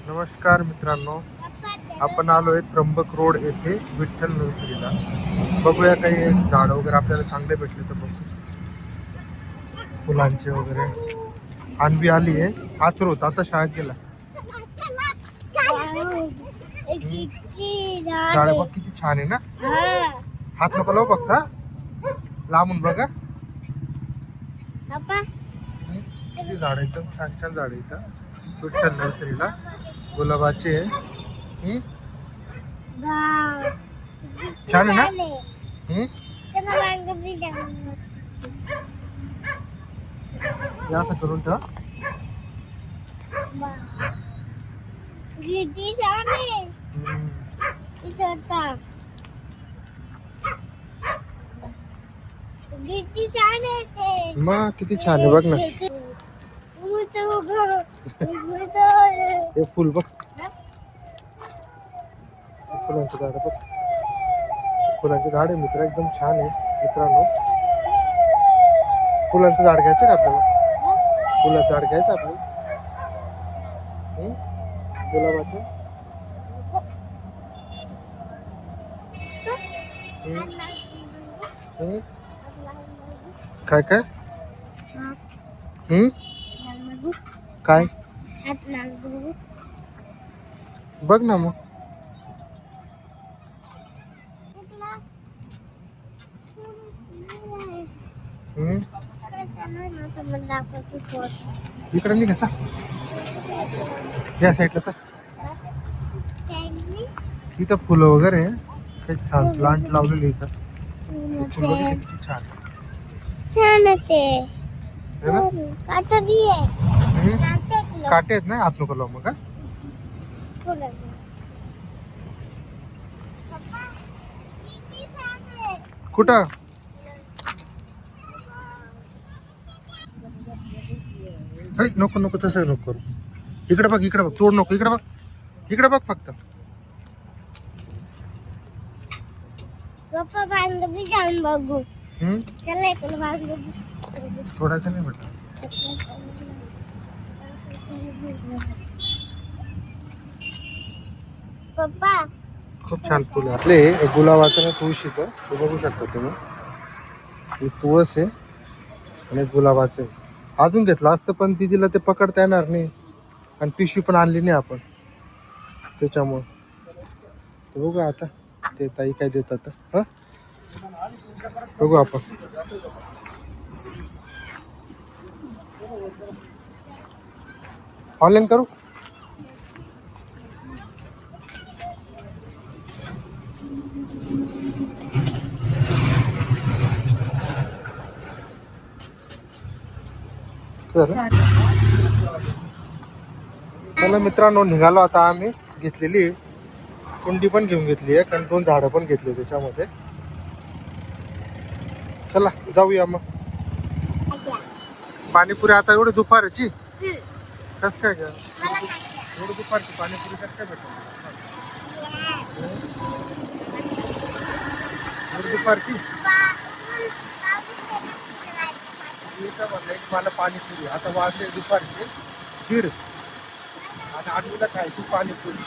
नमस्कार मित्रांनो, आपण आलोय त्र्यंबक रोड येथे विठ्ठल नर्सरीला. बघूया काही झाड वगैरे आपल्याला चांगले भेटले तर बघू. फुलांचे वगैरे. आणबी आली आहे. आतुर होता, आता शाळेत गेला. झाड बघ किती छान आहे ना. हात नको लावू बघता, लांबून बघा. किती झाड एकदम छान छान झाड इथं विठ्ठल नर्सरीला. गुलाबाचे छान आहे ना. असं करून ठेव. मग किती छान आहे बघ ना. हे फुल बघ, फुलांचे झाड बघ. फुलांचे झाड आहे मित्र, एकदम छान आहे मित्रांनो. फुलांचं झाड घ्यायचं का आपल्याला? फुलाचं झाड घ्यायचं आपल्याला. गुलाबाचं. काय काय काय बघ ना मग. इकडे नाही का, या साईडला. इथं फुलं वगैरे काही छान प्लांट लावलेले इथं. फुल वगैरे किती छान काटे आहेत ना. हात नको लावू मग. कुठं नको नको तसं नको करू. इकडे बघ, इकडे बघ, तोड नको. इकडे बघ, इकडे बघ फक्त. थोडासा नाही म्हटलं. पप्पा खूप छान फुल आपले गुलाबाचं आणि तुळशीचं. ते बघू शकता तुम्ही. हे तुळस आहे आणि गुलाबाचं आहे. अजून घेतलं असतं पण दिदीला ते पकडता येणार नाही आणि पिशवी पण आणली नाही आपण, त्याच्यामुळं. ते बघू आता ते ताई काय देतात. हा बघू आपण. ऑनलाईन करू. चला मित्रांनो, निघालो आता आम्ही. घेतलेली कुंडी पण घेऊन घेतली आहे, कारण 2 झाडं पण घेतली त्याच्यामध्ये. चला जाऊया मग. पाणीपुरी आता एवढी दुपारची कस काय घ्या. एवढी दुपारची पाणीपुरी कस काय भेटत? एवढी दुपारची मला पाणीपुरी. आता वाजले दुपारचे 1:30 आणि 8 खायची पाणीपुरी.